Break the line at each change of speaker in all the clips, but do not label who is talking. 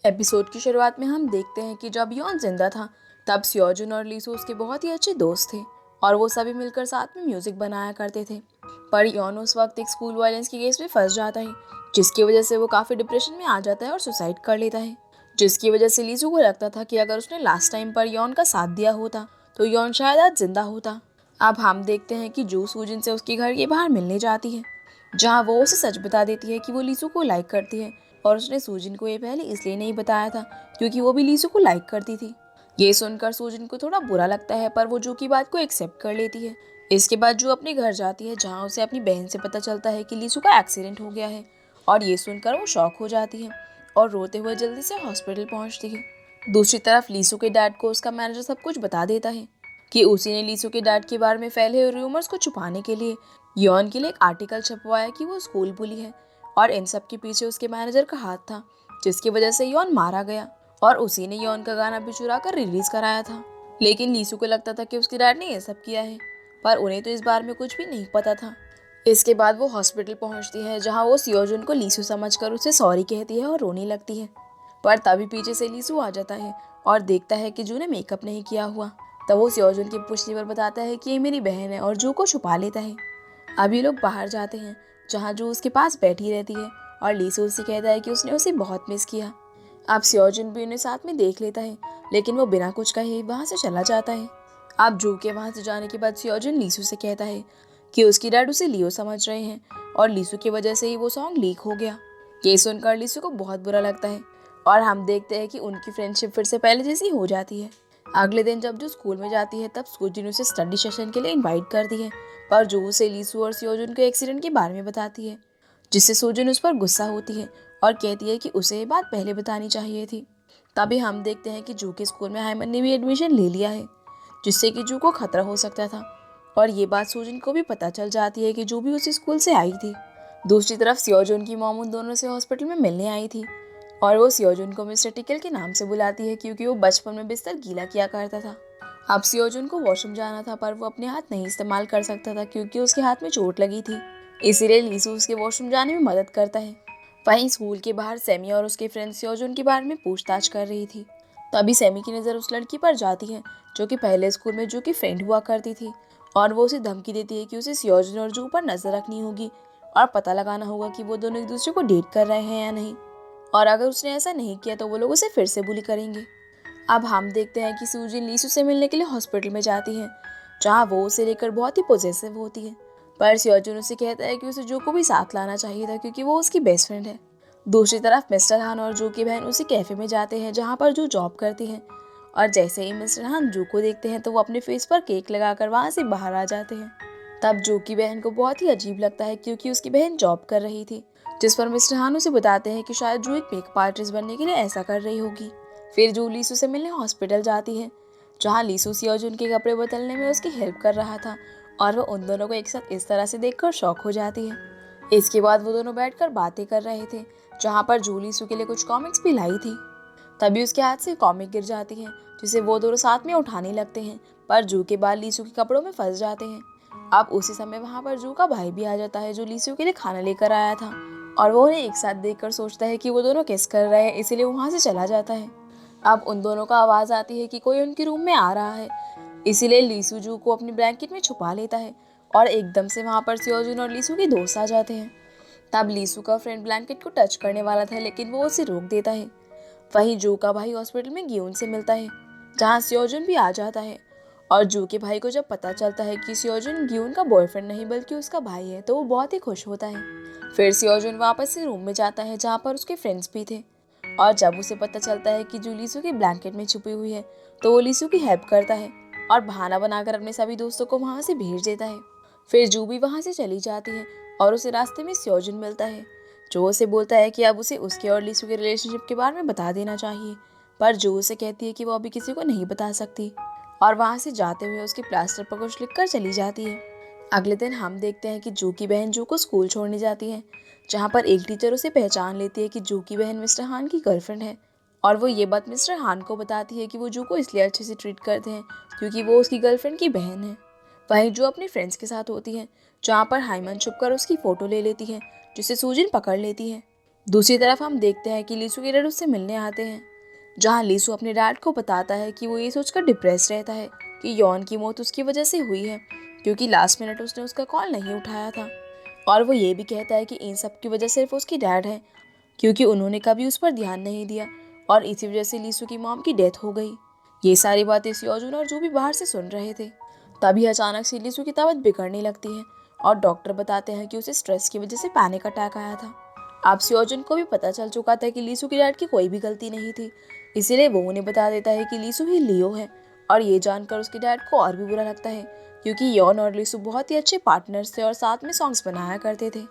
Episode की शुरुआत में हम देखते हैं कि जब यॉन जिंदा था तब सियोजुन और लीसू उसके बहुत ही अच्छे दोस्त थे और वो सभी मिलकर साथ में म्यूजिक बनाया करते थे। पर यॉन उस वक्त एक स्कूल वायलेंस के केस में फंस जाता है, जिसकी वजह से वो काफ़ी डिप्रेशन में आ जाता है और सुसाइड कर लेता है। जिसकी वजह से लीसू को लगता था कि अगर उसने लास्ट टाइम पर यॉन का साथ दिया होता तो यॉन शायद आज जिंदा होता। अब हम देखते हैं कि जू सूजिन से उसके घर के बाहर मिलने जाती है, जहाँ वो उसे सच बता देती है कि वो लीसू को लाइक करती है और उसने सूजिन को ये पहले इसलिए नहीं बताया था क्योंकि वो भी लीसू को लाइक करती थी। ये सुनकर सूजिन को थोड़ा बुरा लगता है, पर वो जू की बात को एक्सेप्ट कर लेती है। इसके बाद जू अपने घर जाती है, जहाँ उसे अपनी बहन से पता चलता है कि लीसू का एक्सीडेंट हो गया है और ये सुनकर वो शॉक हो जाती है और रोते हुए जल्दी से हॉस्पिटल पहुँचती है। दूसरी तरफ लीसू के डैड को उसका मैनेजर सब कुछ बता देता है कि उसी ने लीसू के डैड के बारे में फैले हुए रूमर्स को छुपाने के लिए यॉन के लिए एक आर्टिकल छपवाया कि वो स्कूल बुली है और इन सब के पीछे उसके मैनेजर का हाथ था, जिसकी वजह से यॉन मारा गया और उसी ने यॉन का गाना भी चुरा कर रिलीज कराया था। लेकिन लीसू को लगता था कि उसके डैड ने ये सब किया है, पर उन्हें तो इस बारे में कुछ भी नहीं पता था। इसके बाद वो हॉस्पिटल पहुंचती है, जहां वो सियोजुन को लीसू समझकर उसे सॉरी कहती है और रोने लगती है। पर तभी पीछे से लीसू आ जाता है और देखता है कि जू ने मेकअप नहीं किया हुआ। तब वो सियोजुन की पूछने पर बताता है कि ये मेरी बहन है और जू को छुपा लेता है। अब ये लोग बाहर जाते हैं, जहाँ जू उसके पास बैठी रहती है और लीसू उससे कहता है कि उसने उसे बहुत मिस किया। अब सियोजुन भी उन्हें साथ में देख लेता है, लेकिन वो बिना कुछ कहे वहाँ से चला जाता है। अब जू के वहाँ से जाने के बाद सियोजुन लीसू से कहता है कि उसकी डैड उसे लियो समझ रहे हैं और लीसू की वजह से ही वो सॉन्ग लीक हो गया। ये सुनकर लीसू को बहुत बुरा लगता है और हम देखते हैं कि उनकी फ्रेंडशिप फिर से पहले जैसी हो जाती है। अगले दिन जब जो स्कूल में जाती है तब सूजिन उसे स्टडी सेशन के लिए इनवाइट करती है, पर जो उसे लीसू और सियोजुन के एक्सीडेंट के बारे में बताती है, जिससे सूजिन उस पर गुस्सा होती है और कहती है कि उसे ये बात पहले बतानी चाहिए थी। तभी हम देखते हैं कि जू के स्कूल में हाइमन ने भी एडमिशन ले लिया है, जिससे कि जू को खतरा हो सकता था और ये बात सूजिन को भी पता चल जाती है कि जू भी उसी स्कूल से आई थी। दूसरी तरफ सियोजुन की मॉम उन दोनों से हॉस्पिटल में मिलने आई थी और वो सियोजुन को मिस्टर टिकल के नाम से बुलाती है क्योंकि वो बचपन में बिस्तर गीला किया करता था। अब सियोजुन को वॉशरूम जाना था, पर वो अपने हाथ नहीं इस्तेमाल कर सकता था क्योंकि उसके हाथ में चोट लगी थी। इसीलिए लीसू उसके वॉशरूम जाने में मदद करता है। वहीं स्कूल के बाहर सेमी और उसके फ्रेंड सियोजुन के बारे में पूछताछ कर रही थी। तभी सेमी की नज़र उस लड़की पर जाती है जो कि पहले स्कूल में जू की फ्रेंड हुआ करती थी और वो उसे धमकी देती है कि उसे सियोजुन और जू पर नजर रखनी होगी और पता लगाना होगा कि वो दोनों एक दूसरे को डेट कर रहे हैं या नहीं, और अगर उसने ऐसा नहीं किया तो वो लोग उसे फिर से बुली करेंगे। अब हम देखते हैं कि सूजिन लीसू से मिलने के लिए हॉस्पिटल में जाती है, जहाँ वो उसे लेकर बहुत ही पॉजेसिव होती है। पर सियोजुन उसे कहता है कि उसे जू को भी साथ लाना चाहिए था क्योंकि वो उसकी बेस्ट फ्रेंड है। दूसरी तरफ मिस्टर हान और जू की बहन उसी कैफे में जाते हैं जहाँ पर जू जॉब करती है, और जैसे ही मिस्टर हान जू को देखते हैं तो वो अपने फेस पर केक लगाकर वहाँ से बाहर आ जाते हैं। तब जू की बहन को बहुत ही अजीब लगता है क्योंकि उसकी बहन जॉब कर रही थी, जिस पर मिस्टर हान उसे बताते हैं कि शायद जू एक मेकअप आर्टिस्ट बनने के लिए ऐसा कर रही होगी। फिर जू लीसू से मिलने हॉस्पिटल जाती है, जहाँ लीसू सियोजुन के कपड़े बदलने में उसकी हेल्प कर रहा था और वो उन दोनों को एक साथ इस तरह से देखकर शॉक हो जाती है। इसके बाद वो दोनों बैठकर बातें कर रहे थे, जहाँ पर जू लीसू के लिए कुछ कॉमिक्स भी लाई थी। तभी उसके हाथ से कॉमिक गिर जाती है, जिसे वो दोनों साथ में उठाने लगते हैं, पर जू के बाल लीसू के कपड़ों में फंस जाते हैं। अब उसी समय वहाँ पर जू का भाई भी आ जाता है जो लीसू के लिए खाना लेकर आया था, और वो उन्हें एक साथ देखकर सोचता है कि वो दोनों किस कर रहे हैं, इसीलिए वो वहाँ से चला जाता है। अब उन दोनों का आवाज़ आती है कि कोई उनके रूम में आ रहा है, इसीलिए लीसू जू को अपनी ब्लैंकेट में छुपा लेता है और एकदम से वहाँ पर सियोजुन और लीसू के दोस्त आ जाते हैं। तब लीसू का फ्रेंड ब्लैंकेट को टच करने वाला था, लेकिन वो उसे रोक देता है। वहीं जू का भाई हॉस्पिटल में गियोन से मिलता है, जहाँ सियोजुन भी आ जाता है, और जू के भाई को जब पता चलता है कि सियोजुन गियोन का बॉयफ्रेंड नहीं बल्कि उसका भाई है तो वो बहुत ही खुश होता है। फिर सियोजुन वापस से रूम में जाता है जहाँ पर उसके फ्रेंड्स भी थे, और जब उसे पता चलता है कि जू लीसू के ब्लैंकेट में छुपी हुई है तो वो लीसू की हेल्प करता है और बहाना बनाकर अपने सभी दोस्तों को वहाँ से भेज देता है। फिर जू भी वहाँ से चली जाती है और उसे रास्ते में सियोजुन मिलता है, जो उसे बोलता है कि अब उसे उसके और लीसू के रिलेशनशिप के बारे में बता देना चाहिए, पर जो उसे कहती है कि वो अभी किसी को नहीं बता सकती, और वहाँ से जाते हुए उसके प्लास्टर पर कुछ लिखकर चली जाती है। अगले दिन हम देखते हैं कि जू की बहन जू को स्कूल छोड़ने जाती है, जहाँ पर एक टीचर उसे पहचान लेती है कि जू की बहन मिस्टर हान की गर्लफ्रेंड है, और वो ये बात मिस्टर हान को बताती है कि वो जू को इसलिए अच्छे से ट्रीट करते हैं क्योंकि वो उसकी गर्लफ्रेंड की बहन है। वहीं जो अपने फ्रेंड्स के साथ होती है, जहाँ पर हाइमन छुपकर उसकी फ़ोटो ले लेती है, जिसे सूजिन पकड़ लेती है। दूसरी तरफ हम देखते हैं कि लीसू के डैड उससे मिलने आते हैं, जहाँ लीसू अपने डैड को बताता है कि वो ये सोचकर डिप्रेस रहता है कि यॉन की मौत उसकी वजह से हुई है, क्योंकि लास्ट मिनट उसने उसका कॉल नहीं उठाया था। और वो ये भी कहता है कि इन सब की वजह सिर्फ उसकी डैड है, क्योंकि उन्होंने कभी उस पर ध्यान नहीं दिया और इसी वजह से लीसू की मॉम की डेथ हो गई। ये सारी बातें सियोजुन और जो भी बाहर से सुन रहे थे। तभी अचानक से लीसू की तबीयत बिगड़ने लगती है और डॉक्टर बताते हैं कि उसे स्ट्रेस की वजह से पैनिक अटैक आया था। अब सियोजुन को भी पता चल चुका था कि लीसू की डैड की कोई भी गलती नहीं थी, इसीलिए वो उन्हें बता देता है कि लीसू ही लियो है। और ये जानकर उसके डैड को और भी बुरा लगता है, क्योंकि यॉन और लीसू बहुत ही अच्छे पार्टनर्स थे और साथ में सॉन्ग्स बनाया करते थे।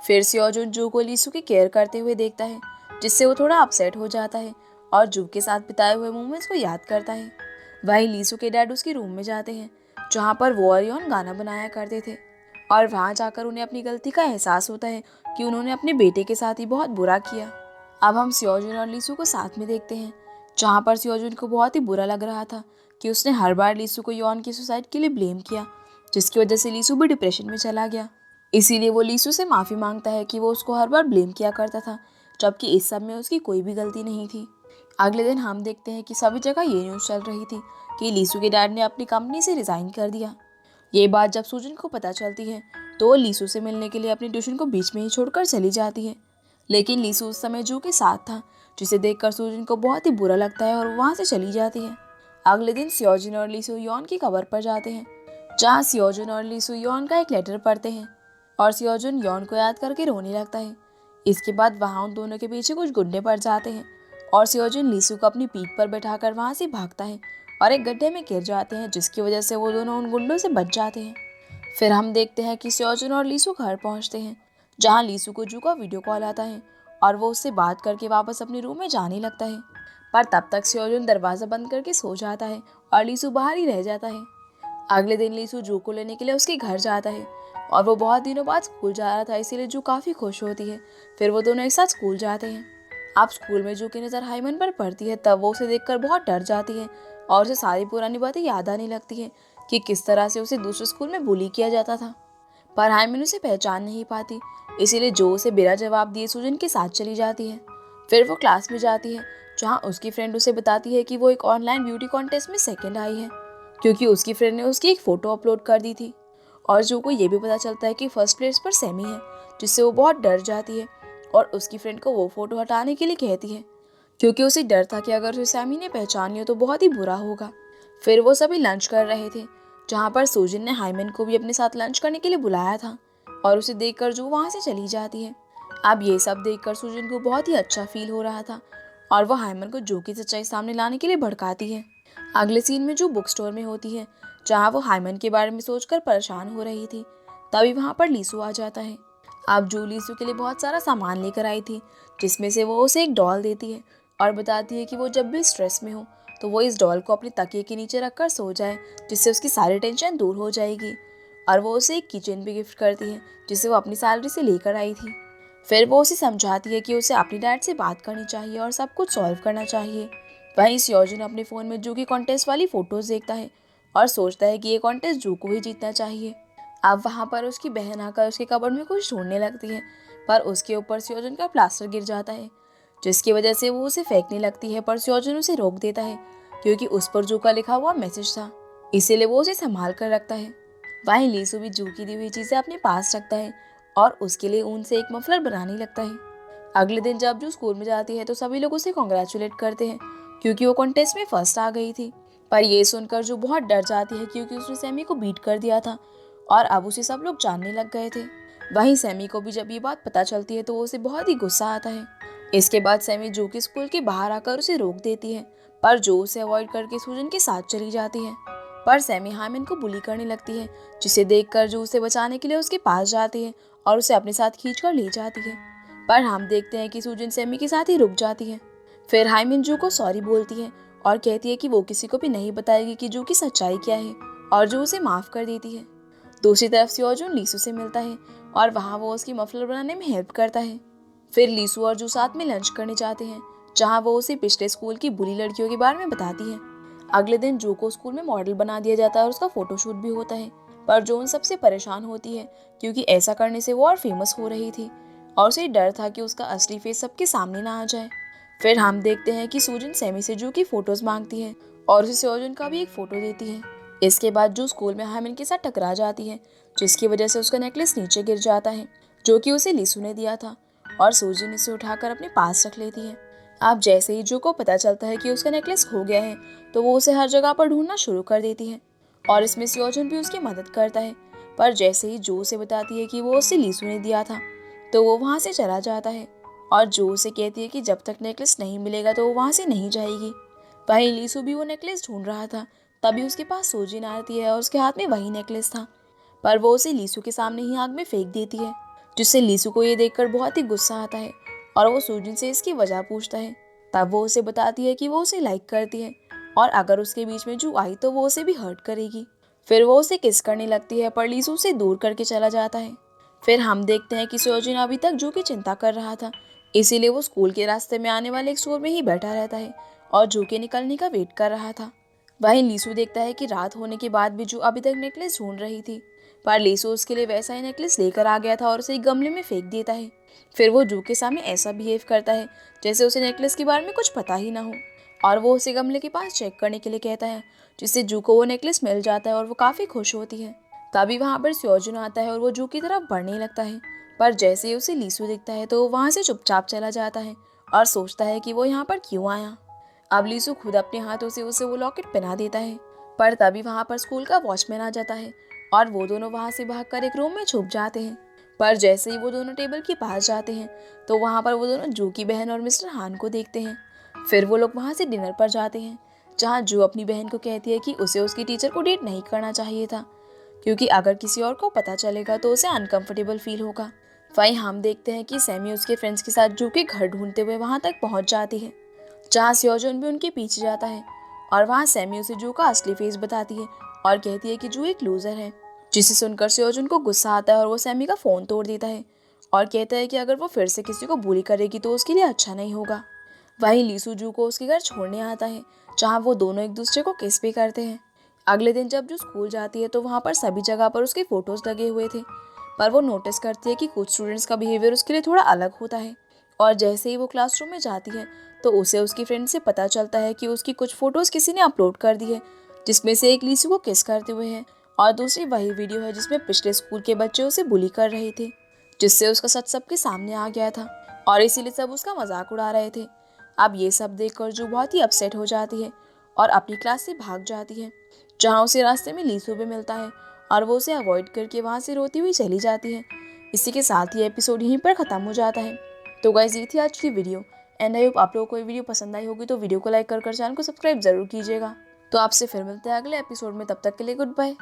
फिर सियोजुन जू को लीसू की केयर करते हुए देखता है, जिससे वो थोड़ा अपसेट हो जाता है और जू के साथ बिताए हुए मोमेंट्स को याद करता है। वहीं लीसू के डैड उसके रूम में जाते हैं, जहाँ पर वो और यॉन गाना बनाया करते थे, और वहाँ जाकर उन्हें अपनी गलती का एहसास होता है कि उन्होंने अपने बेटे के साथ ही बहुत बुरा किया। अब हम सियोजुन और लीसू को साथ में देखते हैं, जहाँ पर सियोजुन को बहुत ही बुरा लग रहा था कि उसने हर बार लीसू को यॉन की सुसाइड के लिए ब्लेम किया, जिसकी वजह से लीसू भी डिप्रेशन में चला गया। इसीलिए वो लीसू से माफ़ी मांगता है कि वो उसको हर बार ब्लेम किया करता था, जबकि इस सब में उसकी कोई भी गलती नहीं थी। अगले दिन हम देखते हैं कि सभी जगह ये न्यूज़ चल रही थी कि लीसू के डैड ने अपनी कंपनी से रिज़ाइन कर दिया। ये बात जब सूजन को पता चलती है तो वो लीसू से मिलने के लिए अपनी ट्यूशन को बीच में ही छोड़कर चली जाती है, लेकिन लीसू उस समय जू के साथ था, जिसे देखकर सूजन को बहुत ही बुरा लगता है और वहाँ से चली जाती है। अगले दिन सियोजुन और लीसू यॉन की कबर पर जाते हैं, जहाँ सियोजुन और लीसू यॉन का एक लेटर पढ़ते हैं और सियोजुन यॉन को याद करके रोने लगता है। इसके बाद वहाँ उन दोनों के पीछे कुछ गुंडे पड़ जाते हैं और सियोजुन लीसू को अपनी पीठ पर बैठाकर वहाँ से भागता है और एक गड्ढे में गिर जाते हैं, जिसकी वजह से वो दोनों उन गुंडों से बच जाते हैं। फिर हम देखते हैं कि सियोजुन और लीसू घर पहुँचते हैं, जहाँ लीसू को जू का वीडियो कॉल आता है और वो उससे बात करके वापस अपने रूम में जाने लगता है। पर तब तक सियोजुन दरवाज़ा बंद करके सो जाता है और लीसू बाहर ही रह जाता है। अगले दिन लीसू जू को लेने के लिए उसके घर जाता है और वो बहुत दिनों बाद स्कूल जा रहा था, इसीलिए जू काफ़ी खुश होती है। फिर वो दोनों एक साथ स्कूल जाते हैं। अब स्कूल में जू की नज़र हाइमन पर पड़ती है, तब वो उसे देखकर बहुत डर जाती है और उसे सारी पुरानी बातें याद आने लगती है कि किस तरह से उसे दूसरे स्कूल में बुली किया जाता था। पर हाइमन उसे पहचान नहीं पाती, इसीलिए जो उसे बिना जवाब दिए सूजन के साथ चली जाती है। फिर वो क्लास में जाती है, जहाँ उसकी फ्रेंड उसे बताती है कि वो एक ऑनलाइन ब्यूटी कॉन्टेस्ट में सेकंड आई है, क्योंकि उसकी फ्रेंड ने उसकी एक फ़ोटो अपलोड कर दी थी। और जो को ये भी पता चलता है कि फर्स्ट प्लेस पर सैमी है, जिससे वो बहुत डर जाती है और उसकी फ्रेंड को वो फ़ोटो हटाने के लिए कहती है, क्योंकि उसे डर था कि अगर उसे सैमी ने पहचान लिया तो बहुत ही बुरा होगा। फिर वो सभी लंच कर रहे थे, जहाँ पर सूजन ने हाइमन को भी अपने साथ लंच करने के लिए बुलाया था और उसे देखकर जो वहाँ से चली जाती है। अब ये सब देखकर सूजन को बहुत ही अच्छा फील हो रहा था और वो हाइमन को जो की सच्चाई सामने लाने के लिए भड़काती है। अगले सीन में जो बुक स्टोर में होती है, जहाँ वो हाइमन के बारे में सोचकर परेशान हो रही थी, तभी वहाँ पर लीसू आ जाता है। अब जो लीसू के लिए बहुत सारा सामान लेकर आई थी, जिसमें से वो उसे एक डॉल देती है और बताती है कि वो जब भी स्ट्रेस में हो तो वो इस डॉल को अपने तकिए के नीचे रखकर सो जाए, जिससे उसकी सारी टेंशन दूर हो जाएगी। और वो उसे एक किचन भी गिफ्ट करती है, जिसे वो अपनी सैलरी से लेकर आई थी। फिर वो उसे समझाती है कि उसे अपनी डैड से बात करनी चाहिए और सब कुछ सॉल्व करना चाहिए। वहीं सियोजुन अपने फ़ोन में जू की कॉन्टेस्ट वाली फ़ोटोज़ देखता है और सोचता है कि ये कॉन्टेस्ट जू को ही जीतना चाहिए। अब वहाँ पर उसकी बहन आकर उसके कबर्ड में कुछ ढूंढने लगती है, पर उसके ऊपर सियोजुन का प्लास्टर गिर जाता है, जिसकी वजह से वो उसे फेंकने लगती है, पर सियोजुन उसे रोक देता है, क्योंकि उस पर जू का लिखा हुआ मैसेज था, इसीलिए वो उसे संभाल कर रखता है। वहीं लीसू भी जू की दी हुई चीज़ें अपने पास रखता है और उसके लिए ऊन से एक मफलर बनाने लगता है। अगले दिन जब जू स्कूल में जाती है तो सभी लोग उसे कॉन्ग्रेचुलेट करते हैं, क्योंकि वो कॉन्टेस्ट में फर्स्ट आ गई थी। पर ये सुनकर जो बहुत डर जाती है, क्योंकि उसने सैमी को बीट कर दिया था और अब उसे सब लोग जानने लग गए थे। वहीं सैमी को भी जब ये बात पता चलती है तो वो उसे बहुत ही गुस्सा आता है। इसके बाद सैमी जो के स्कूल के बाहर आकर उसे रोक देती है, पर जो उसे अवॉइड करके सूजन के साथ चली जाती है। पर सैमी हामिन को बुली करने लगती है, जिसे देखकर जो उसे बचाने के लिए उसके पास जाती है और उसे अपने साथ खींचकर ले जाती है। पर हम देखते हैं कि सूजन सैमी के साथ ही रुक जाती है। फिर हाइमिन जू को सॉरी बोलती है और कहती है कि वो किसी को भी नहीं बताएगी कि जू की सच्चाई क्या है, और जो उसे माफ़ कर देती है। दूसरी तरफ सियोजुन लीसू से मिलता है और वहाँ वो उसकी मफलर बनाने में हेल्प करता है। फिर लीसू और जू साथ में लंच करने जाते हैं, जहाँ वो उसे पिछले स्कूल की बुली लड़कियों के बारे में बताती है। अगले दिन जू को स्कूल में मॉडल बना दिया जाता है और उसका फोटोशूट भी होता है, पर जो उन सबसे परेशान होती है, क्योंकि ऐसा करने से वो और फेमस हो रही थी और उसे डर था कि उसका असली फेस सबके सामने ना आ जाए। फिर हम देखते हैं कि सूजन सैमी से जू की फोटोज मांगती है और उसे सयोजुन का भी एक फोटो देती है। इसके बाद जू स्कूल में हामिन के साथ टकरा जाती है, जिसकी वजह से उसका नेकलेस नीचे गिर जाता है, जो कि उसे लीसू ने दिया था, और सूजन इसे उठाकर अपने पास रख लेती है। अब जैसे ही जू को पता चलता है कि उसका नेकलेस खो गया है, तो वो उसे हर जगह पर ढूंढना शुरू कर देती है, और इसमें सयोजुन भी उसकी मदद करता है। पर जैसे ही जू उसे बताती है कि वो उसे लीसू ने दिया था, तो वो वहाँ से चला जाता है, और जू उसे कहती है कि जब तक नेकलेस नहीं मिलेगा तो वो वहाँ से नहीं जाएगी। वहीं लीसू भी वो नेकलेस ढूंढ रहा था, तभी उसके पास सूजिन आती है और उसके हाथ में वही नेकलेस था, पर वो उसे लीसू के सामने ही आग में फेंक देती है, जिससे लीसू को ये देखकर बहुत ही गुस्सा आता है और वो सूजिन से इसकी वजह पूछता है। तब वो उसे बताती है कि वो उसे लाइक करती है और अगर उसके बीच में जू आई तो वो उसे भी हर्ट करेगी। फिर वो उसे किस करने लगती है, पर लीसू उसे दूर करके चला जाता है। फिर हम देखते हैं कि सूजिन अभी तक जू की चिंता कर रहा था, इसीलिए वो स्कूल के रास्ते में आने वाले एक स्टोर में ही बैठा रहता है और जू के निकलने का वेट कर रहा था। वहीं लीसू देखता है कि रात होने के बाद भी जू अभी तक नेकलेस ढूंढ रही थी, पर लीसू उसके लिए वैसा ही नेकलेस लेकर आ गया था और उसे एक गमले में फेंक देता है। फिर वो जू के सामने ऐसा बिहेव करता है जैसे उसे नेकलेस के बारे में कुछ पता ही ना हो, और वो उसे गमले के पास चेक करने के लिए कहता है, जिससे जू को वो नेकलेस मिल जाता है और वो काफ़ी खुश होती है। तभी वहाँ पर सयोजुन आता है और वो जू की तरफ बढ़ने लगता है, पर जैसे ही उसे लीसू दिखता है तो वो वहाँ से चुपचाप चला जाता है और सोचता है कि वो यहाँ पर क्यों आया। अब लीसू खुद अपने हाथों से उसे वो लॉकेट पहना देता है, पर तभी वहाँ पर स्कूल का वॉचमैन आ जाता है और वो दोनों वहाँ से भागकर एक रूम में छुप जाते हैं। पर जैसे ही वो दोनों टेबल के पास जाते हैं, तो वहाँ पर वो दोनों जू की बहन और मिस्टर हान को देखते हैं। फिर वो लोग वहाँ से डिनर पर जाते हैं, जहाँ जू अपनी बहन को कहती है कि उसे उसकी टीचर को डेट नहीं करना चाहिए था, क्योंकि अगर किसी और को पता चलेगा तो उसे अनकंफर्टेबल फील होगा। वहीं हम देखते हैं कि सैमी उसके फ्रेंड्स के साथ जू के घर ढूंढते हुए वहाँ तक पहुँच जाती है, जहाँ सयोजुन भी उनके पीछे जाता है, और वहाँ सैमी उसे जू का असली फेस बताती है और कहती है कि जू एक लूजर है, जिसे सुनकर सयोजुन को गुस्सा आता है और वो सैमी का फ़ोन तोड़ देता है और कहता है कि अगर वो फिर से किसी को बुली करेगी तो उसके लिए अच्छा नहीं होगा। वहीं लीसू जू को उसके घर छोड़ने आता है, जहाँ वो दोनों एक दूसरे को किस भी करते हैं। अगले दिन जब जू स्कूल जाती है तो वहाँ पर सभी जगह पर उसके फोटोज लगे हुए थे, पर वो नोटिस करती है कि कुछ स्टूडेंट्स का बिहेवियर उसके लिए थोड़ा अलग होता है, और जैसे ही वो क्लासरूम में जाती है तो उसे उसकी फ्रेंड से पता चलता है कि उसकी कुछ फोटोज किसी ने अपलोड कर दी है, जिसमें से एक लीसू को किस करते हुए है और दूसरी वही वीडियो है जिसमें पिछले स्कूल के बच्चे उसे बुली कर रहे थे, जिससे उसका सच सबके सामने आ गया था और इसीलिए सब उसका मजाक उड़ा रहे थे। अब ये सब देखकर जो बहुत ही अपसेट हो जाती है और अपनी क्लास से भाग जाती है, जहाँ उसे रास्ते में लीसू भी मिलता है और वो उसे अवॉइड करके वहाँ से रोती हुई चली जाती है। इसी के साथ ही एपिसोड यहीं पर ख़त्म हो जाता है। तो गाइस ये थी आज की वीडियो, एंड आई होप आप लोगों को ये वीडियो पसंद आई होगी, तो वीडियो को लाइक कर चैनल को सब्सक्राइब जरूर कीजिएगा। तो आपसे फिर मिलते हैं अगले एपिसोड में, तब तक के लिए गुड बाय।